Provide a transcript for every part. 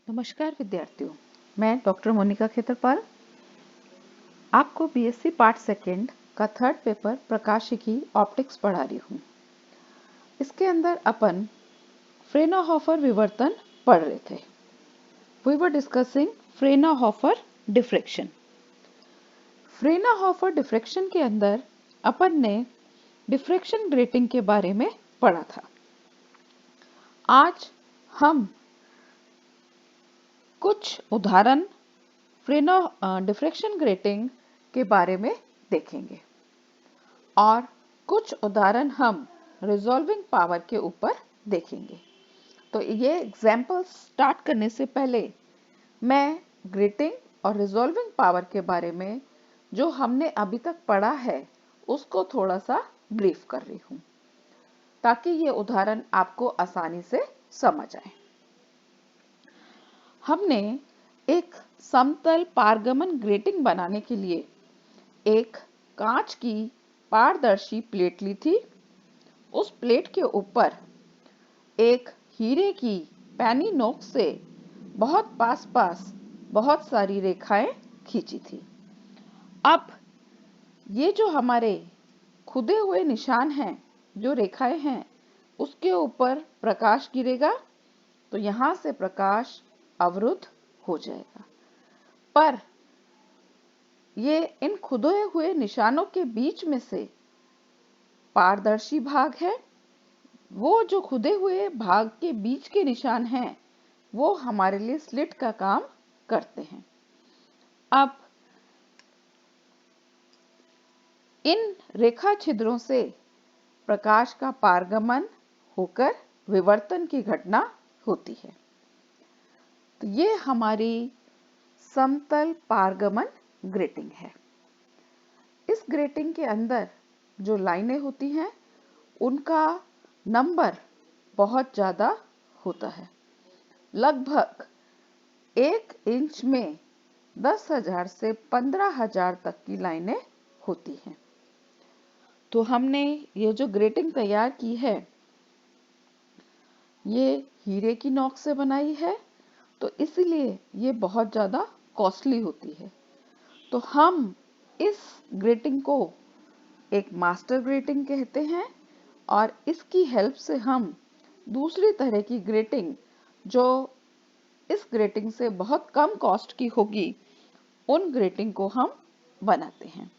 नमस्कार विद्यार्थियों, मैं डॉक्टर मोनिका खेतरपाल आपको बीएससी पार्ट सेकंड का थर्ड पेपर प्रकाशिकी ऑप्टिक्स पढ़ा रही हूँ। इसके अंदर अपन फ्रेनहोफर विवर्तन पढ़ रहे थे। We were discussing Fraunhofer diffraction. Fraunhofer diffraction के अंदर अपन ने डिफ्रैक्शन ग्रेटिंग के बारे में पढ़ा था। आज हम कुछ उदाहरण डिफ्रैक्शन ग्रेटिंग के बारे में देखेंगे और कुछ उदाहरण हम रिजॉल्विंग पावर के ऊपर देखेंगे। तो ये एग्जाम्पल स्टार्ट करने से पहले मैं ग्रेटिंग और रिजॉल्विंग पावर के बारे में जो हमने अभी तक पढ़ा है उसको थोड़ा सा ब्रीफ कर रही हूँ ताकि ये उदाहरण आपको आसानी से समझ आए। हमने एक समतल पारगमन ग्रेटिंग बनाने के लिए एक कांच की पारदर्शी प्लेट ली थी। उस प्लेट के ऊपर एक हीरे की पैनी नोक से बहुत पास बहुत सारी रेखाएं खींची थी। अब ये जो हमारे खुदे हुए निशान हैं, जो रेखाएं हैं, उसके ऊपर प्रकाश गिरेगा तो यहां से प्रकाश अवरुद्ध हो जाएगा। पर ये इन खुदे हुए निशानों के बीच में से पारदर्शी भाग है। वो जो खुदे हुए भाग के बीच के निशान हैं वो हमारे लिए स्लिट का काम करते हैं। अब इन रेखा छिद्रों से प्रकाश का पारगमन होकर विवर्तन की घटना होती है। तो ये हमारी समतल पारगमन ग्रेटिंग है। इस ग्रेटिंग के अंदर जो लाइनें होती हैं उनका नंबर बहुत ज्यादा होता है। लगभग 1 इंच में 10,000 से 15,000 तक की लाइनें होती हैं। तो हमने ये जो ग्रेटिंग तैयार की है ये हीरे की नोक से बनाई है, तो इसलिए ये बहुत ज़्यादा कॉस्टली होती है। तो हम इस ग्रेटिंग को एक मास्टर ग्रेटिंग कहते हैं और इसकी हेल्प से हम दूसरी तरह की ग्रेटिंग जो इस ग्रेटिंग से बहुत कम कॉस्ट की होगी उन ग्रेटिंग को हम बनाते हैं।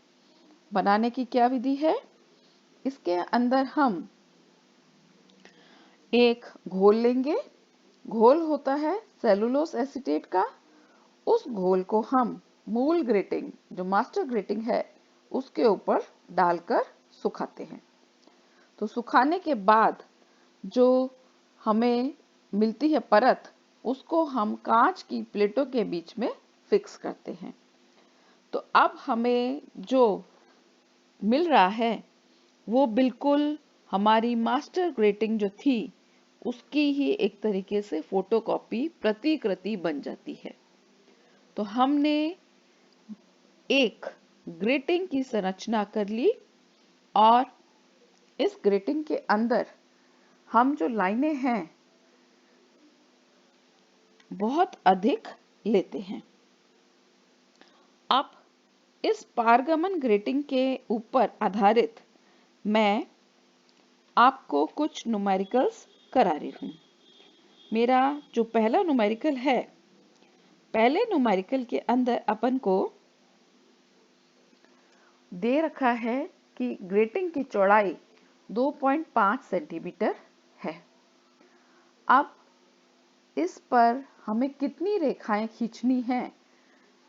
बनाने की क्या विधि है? इसके अंदर हम एक घोल लेंगे। घोल होता है सेलुलोस एसीटेट का। उस घोल को हम मूल ग्रेटिंग जो मास्टर ग्रेटिंग है उसके ऊपर डालकर सुखाते हैं। तो सुखाने के बाद जो हमें मिलती है परत उसको हम कांच की प्लेटों के बीच में फिक्स करते हैं। तो अब हमें जो मिल रहा है वो बिल्कुल हमारी मास्टर ग्रेटिंग जो थी उसकी ही एक तरीके से फोटोकॉपी प्रतिकृति बन जाती है। तो हमने एक ग्रेटिंग की संरचना कर ली और इस ग्रेटिंग के अंदर हम जो लाइनें हैं बहुत अधिक लेते हैं। अब इस पारगमन ग्रेटिंग के ऊपर आधारित मैं आपको कुछ न्यूमेरिकल्स करा रही हूँ। मेरा जो पहला न्यूमेरिकल है, पहले न्यूमेरिकल के अंदर अपन को दे रखा है कि ग्रेटिंग की चौड़ाई 2.5 सेंटीमीटर है। अब इस पर हमें कितनी रेखाएं खींचनी हैं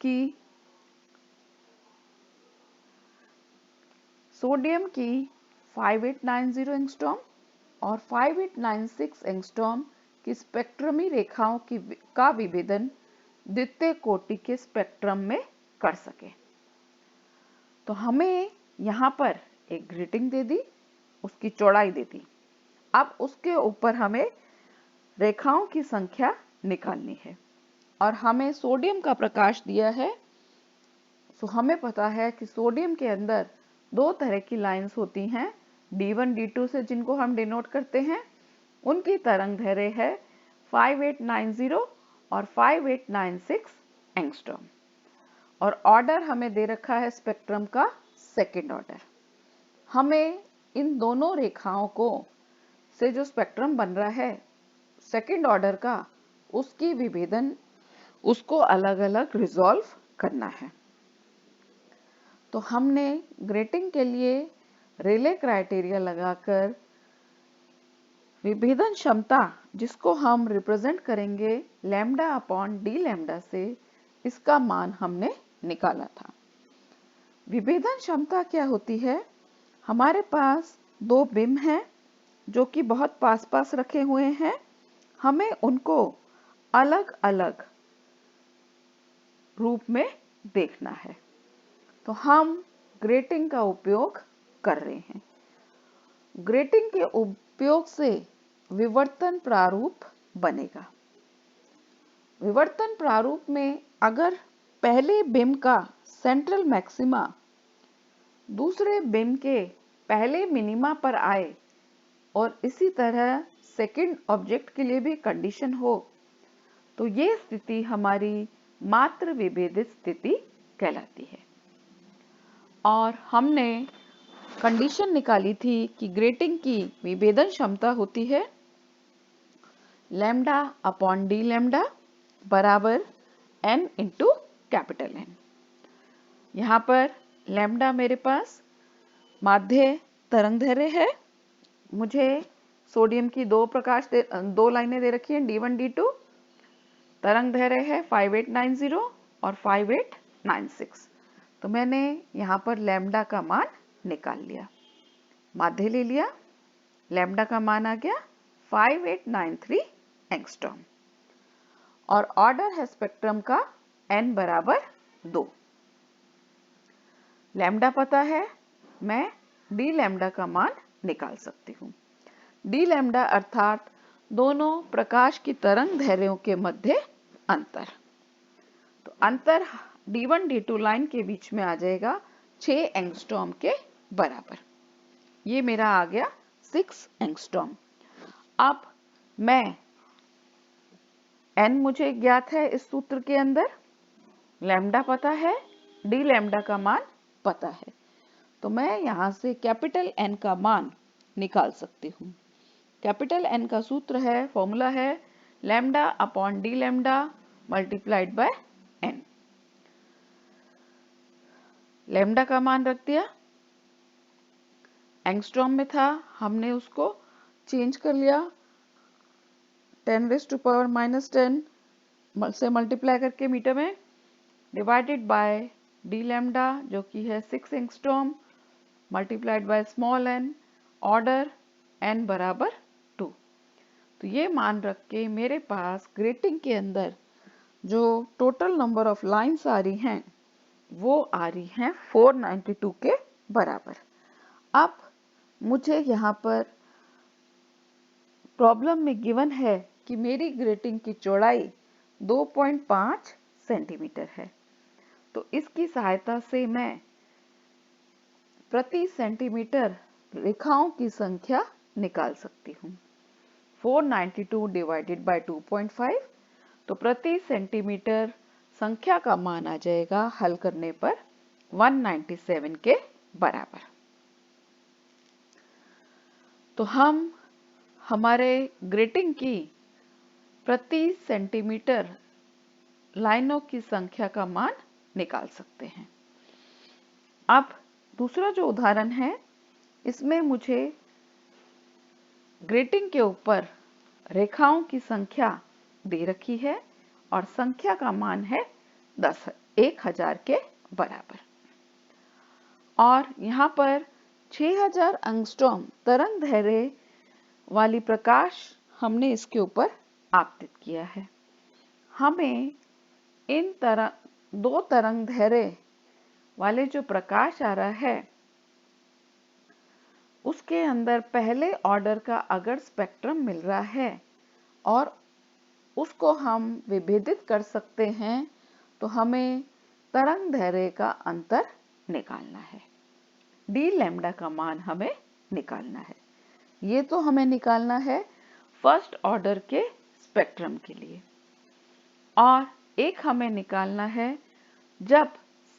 कि सोडियम की 5890 एंगस्ट्रॉम और 5896 एंगस्ट्रॉम की स्पेक्ट्रमी रेखाओं का विभेदन द्वितीय कोटि के स्पेक्ट्रम में कर सके। तो हमें यहाँ पर एक ग्रेटिंग दे दी, उसकी चौड़ाई दे दी। अब उसके ऊपर हमें रेखाओं की संख्या निकालनी है और हमें सोडियम का प्रकाश दिया है। तो हमें पता है कि सोडियम के अंदर दो तरह की लाइंस होती हैं, D1 D2 से जिनको हम डिनोट करते हैं। उनकी तरंग दैर्ध्य है 5890 और 5896 एंगस्ट्रॉम। और ऑर्डर हमें दे रखा है स्पेक्ट्रम का सेकेंड ऑर्डर। हमें इन दोनों रेखाओं को से जो स्पेक्ट्रम बन रहा है सेकेंड ऑर्डर का, उसकी विभेदन, उसको अलग अलग रिजॉल्व करना है। तो हमने ग्रेटिंग के लिए रेले क्राइटेरिया लगाकर विभेदन क्षमता, जिसको हम रिप्रेजेंट करेंगे लैम्डा अपॉन डी लैम्डा से, इसका मान हमने निकाला था। विभेदन क्षमता क्या होती है? हमारे पास दो बिंब हैं जो कि बहुत पास पास रखे हुए हैं, हमें उनको अलग अलग रूप में देखना है। तो हम ग्रेटिंग का उपयोग कर रहे हैं। ग्रेटिंग के उपयोग से विवर्तन प्रारूप बनेगा। विवर्तन प्रारूप में अगर पहले बिंब का सेंट्रल मैक्सिमा दूसरे बिंब के पहले मिनिमा पर आए और इसी तरह सेकंड ऑब्जेक्ट के लिए भी कंडीशन हो, तो ये स्थिति हमारी मात्र विभेदित स्थिति कहलाती है। और हमने कंडीशन निकाली थी कि ग्रेटिंग की विभेदन क्षमता होती है लैम्डा अपॉन डी लैम्डा बराबर n इंटू कैपिटल N। यहाँ पर लैम्डा मेरे पास माध्य तरंगदैर्घ्य है। मुझे सोडियम की दो लाइनें दे रखी हैं, D1 D2। तरंगदैर्घ्य है 5890 और 5896। तो मैंने यहाँ पर लैम्डा का मान निकाल लिया, माध्य ले लिया, लैम्डा का मान आ गया 5893 एंगस्ट्रॉम। और ऑर्डर है स्पेक्ट्रम का n बराबर 2। लैम्डा पता है, मैं डी लैम्डा का मान निकाल सकती हूँ। डी लैम्डा अर्थात दोनों प्रकाश की तरंगदैर्घ्यों के मध्य अंतर। तो अंतर D1 D2 लाइन के बीच में आ जाएगा 6 एंगस्ट्रॉम के बराबर। ये मेरा आ गया 6 एंगस्ट्रॉम। अब मैं n मुझे ज्ञात है इस सूत्र के अंदर, लैम्डा पता है, डी लैम्डा का मान पता है, तो मैं यहाँ से कैपिटल N का मान निकाल सकती हूँ। कैपिटल N का सूत्र है, फॉर्मूला है lambda upon d lambda multiplied by n। Lambda का मान रख दिया, एंगस्ट्रॉम में था, हमने उसको चेंज कर लिया 10⁻⁻10 से मल्टीप्लाई करके मीटर में, डिवाइडेड बाय डी लैम्डा जो कि है 6 angstrom multiplied by small n, order n बराबर 2। तो ये मान रख के मेरे पास ग्रेटिंग के अंदर जो टोटल नंबर ऑफ लाइंस आ रही हैं वो आ रही हैं 492 के बराबर। अब मुझे यहाँ पर प्रॉब्लम में गिवन है कि मेरी ग्रेटिंग की चौड़ाई 2.5 सेंटीमीटर है। तो इसकी सहायता से मैं प्रति सेंटीमीटर रेखाओं की संख्या निकाल सकती हूँ। 492 डिवाइडेड बाय 2.5, तो प्रति सेंटीमीटर संख्या का मान आ जाएगा हल करने पर 197 के बराबर। तो हम हमारे ग्रेटिंग की प्रति सेंटीमीटर लाइनों की संख्या का मान निकाल सकते हैं। अब दूसरा जो उदाहरण है, इसमें मुझे ग्रेटिंग के ऊपर रेखाओं की संख्या दे रखी है और संख्या का मान है 1000 के बराबर। और यहाँ पर 6000 एंगस्ट्रॉम तरंगदैर्घ्य वाली प्रकाश हमने इसके ऊपर आपतित किया है। हमें इन दो तरंगदैर्घ्य वाले जो प्रकाश आ रहा है उसके अंदर पहले ऑर्डर का अगर स्पेक्ट्रम मिल रहा है और उसको हम विभेदित कर सकते हैं, तो हमें तरंगदैर्घ्य का अंतर निकालना है। डी लैम्डा का मान हमें निकालना है। ये तो हमें निकालना है फर्स्ट ऑर्डर के स्पेक्ट्रम के लिए। और एक हमें निकालना है जब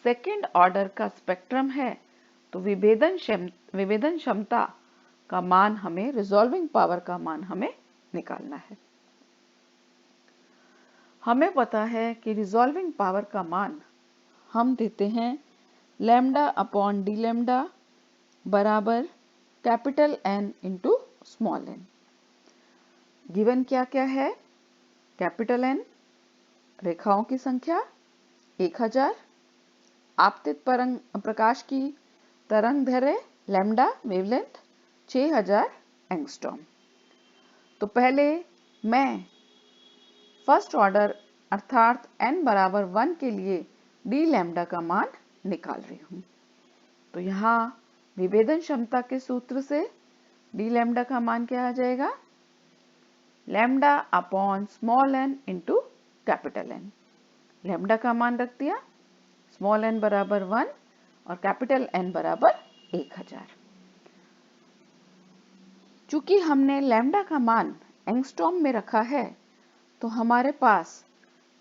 सेकंड ऑर्डर का स्पेक्ट्रम है तो विभेदन क्षमता का मान हमें, रिजॉल्विंग पावर का मान हमें निकालना है। हमें पता है कि रिजॉल्विंग पावर का मान हम देते हैं लैम्डा अपॉन डी लैम्डा बराबर capital N into small n। Given क्या क्या है? कैपिटल N रेखाओं की संख्या 1000, आपतित प्रकाश की तरंग दैर्ध्य लैम्डा वेवलेंथ 6000 एंगस्ट्रॉम। तो पहले मैं फर्स्ट ऑर्डर अर्थात n बराबर 1 के लिए डी लैम्डा का मान निकाल रही हूँ। तो यहाँ विभेदन क्षमता के सूत्र से डी लैम्डा का मान क्या आ जाएगा? Lambda upon small n into capital N। Lambda का मान रख दिया, स्मॉल n बराबर 1 और कैपिटल N बराबर 1000। चूंकि हमने लैम्डा का मान एंगस्ट्रॉम में रखा है तो हमारे पास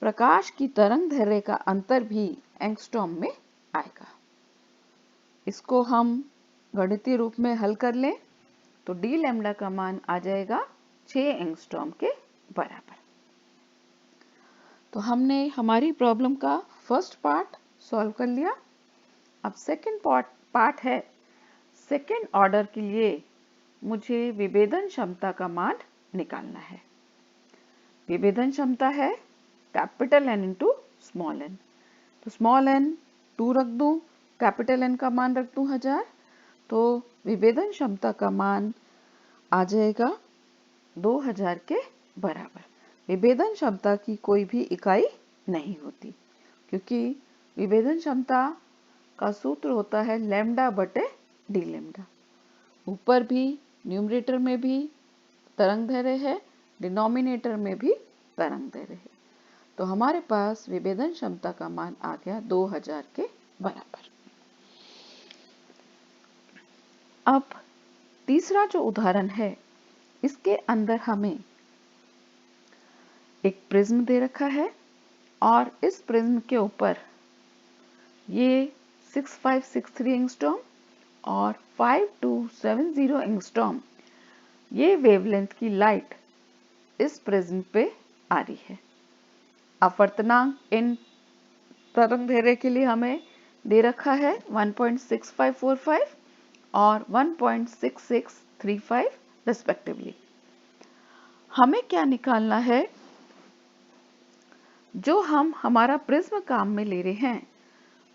प्रकाश की तरंग दैर्ध्य का अंतर भी एंगस्ट्रॉम में आएगा। इसको हम गणितीय रूप में हल कर लें तो डी लैम्डा का मान आ जाएगा 6 एंगस्ट्रॉम के बराबर। तो हमने हमारी प्रॉब्लम का फर्स्ट पार्ट सॉल्व कर लिया। अब सेकंड पार्ट है, सेकंड ऑर्डर के लिए मुझे विभेदन क्षमता का मान निकालना है। विभेदन क्षमता है capital N into small n। तो स्मॉल n 2 रख दूं, कैपिटल N का मान रख दूं 1000, तो विभेदन क्षमता का मान आ जाएगा 2000 के बराबर। विभेदन क्षमता की कोई भी इकाई नहीं होती क्योंकि विभेदन क्षमता का सूत्र होता है लैम्डा बटे डी लैम्डा। ऊपर भी न्यूमरेटर में भी तरंग दैर्ध्य है, डिनोमिनेटर में भी तरंग दैर्ध्य है। तो हमारे पास विभेदन क्षमता का मान आ गया 2000 के बराबर। अब तीसरा जो उदाहरण है, इसके अंदर हमें एक प्रिज्म दे रखा है और इस प्रिज्म के ऊपर ये 6563 एंगस्ट्रॉम और 5270 एंगस्ट्रॉम ये वेवलेंथ की लाइट इस प्रिज्म पे आ रही है। अपवर्तनांक इन तरंग दैर्ध्य के लिए हमें दे रखा है 1.6545 और 1.6635 रिस्पेक्टिवली। हमें क्या निकालना है? जो हम हमारा प्रिज्म काम में ले रहे हैं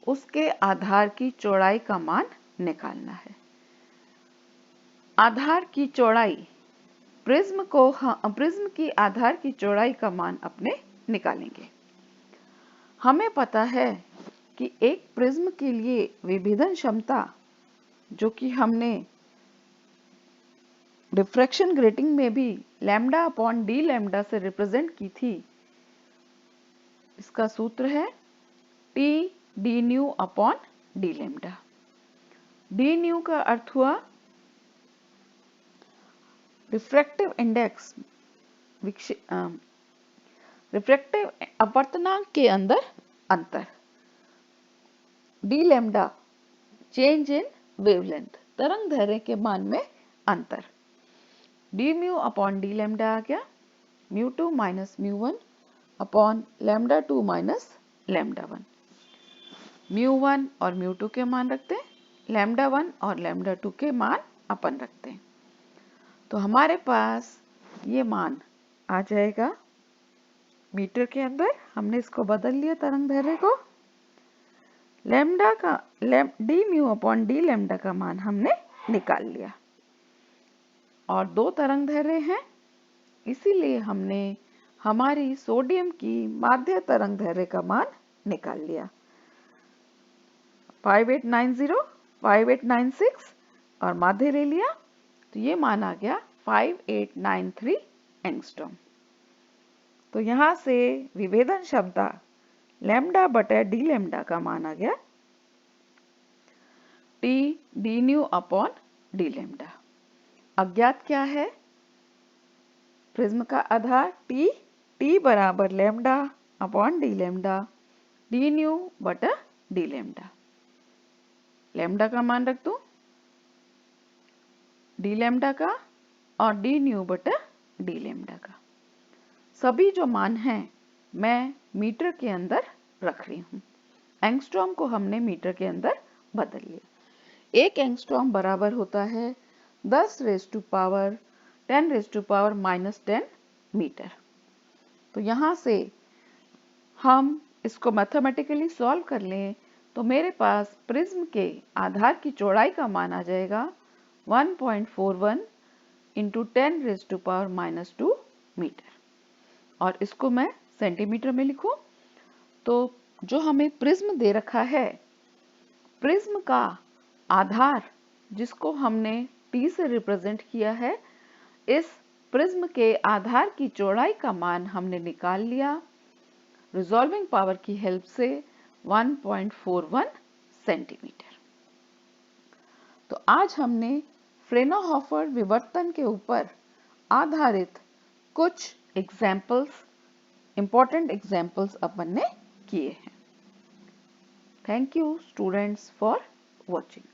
उसके आधार की चौड़ाई का मान निकालना है। आधार की चौड़ाई, प्रिज्म की आधार की चौड़ाई का मान अपने निकालेंगे। हमें पता है कि एक प्रिज्म के लिए विभेदन क्षमता जो कि हमने डिफ्रैक्शन ग्रेटिंग में भी लैम्डा अपॉन डी लैम्डा से रिप्रेजेंट की थी, इसका सूत्र है T D new upon d lambda. D new का अर्थ हुआ रिफ्रैक्टिव इंडेक्स, रिफ्रैक्टिव अपवर्तनांक के अंदर अंतर। D lambda change in wavelength, तरंग दैर्ध्य के मान में अंतर। D mu upon d lambda आ गया mu 2 minus mu 1 upon lambda 2 minus lambda 1। Mu 1 और म्यू 2 के मान रखते हैं, लैम्डा 1 और लैम्डा 2 के मान अपन रखते हैं। तो हमारे पास ये मान आ जाएगा मीटर के अंदर। हमने इसको बदल लिया तरंग दैर्ध्य को, लैम्डा का D mu upon d lambda का मान हमने निकाल लिया और दो तरंग दैर्ध्य हैं, इसीलिए हमने हमारी सोडियम की माध्य तरंग दैर्ध्य का मान निकाल लिया 5890, 5896 और माध्य ले लिया तो ये मान आ गया 5893 एंगस्ट्रॉम। तो यहाँ से विभेदन क्षमता लैम्डा बटे डी लैम्डा का मान आ गया T D new upon d lambda. अज्ञात क्या है? प्रिज्म का आधार T बराबर lambda upon d lambda, D new बटा डी लैम्डा। लैम्डा का मान रख दूं, डी लैम्डा का और डी न्यू बटा डी लैम्डा का। सभी जो मान हैं मैं मीटर के अंदर रख रही हूँ। एंगस्ट्रॉम को हमने मीटर के अंदर बदल लिया। एक एंगस्ट्रॉम बराबर होता है 10 raise to power 10 raise to power -10 metre. तो यहाँ से हम इसको मैथमेटिकली सॉल्व कर लें तो मेरे पास प्रिज्म के आधार की चौड़ाई का मान आ जाएगा 1.41 into 10 raise to power -2 metre. और इसको मैं सेंटीमीटर में लिखूं तो जो हमें प्रिज्म दे रखा है, प्रिज्म का आधार जिसको हमने T से रिप्रेजेंट किया है, इस प्रिज्म के आधार की चौड़ाई का मान हमने निकाल लिया रिजॉल्विंग पावर की हेल्प से 1.41 सेंटीमीटर। तो आज हमने फ्रेनहोफर विवर्तन के ऊपर आधारित कुछ एग्जाम्पल्स, इंपॉर्टेंट एग्जाम्पल्स अपन ने किए हैं। Thank you students for watching.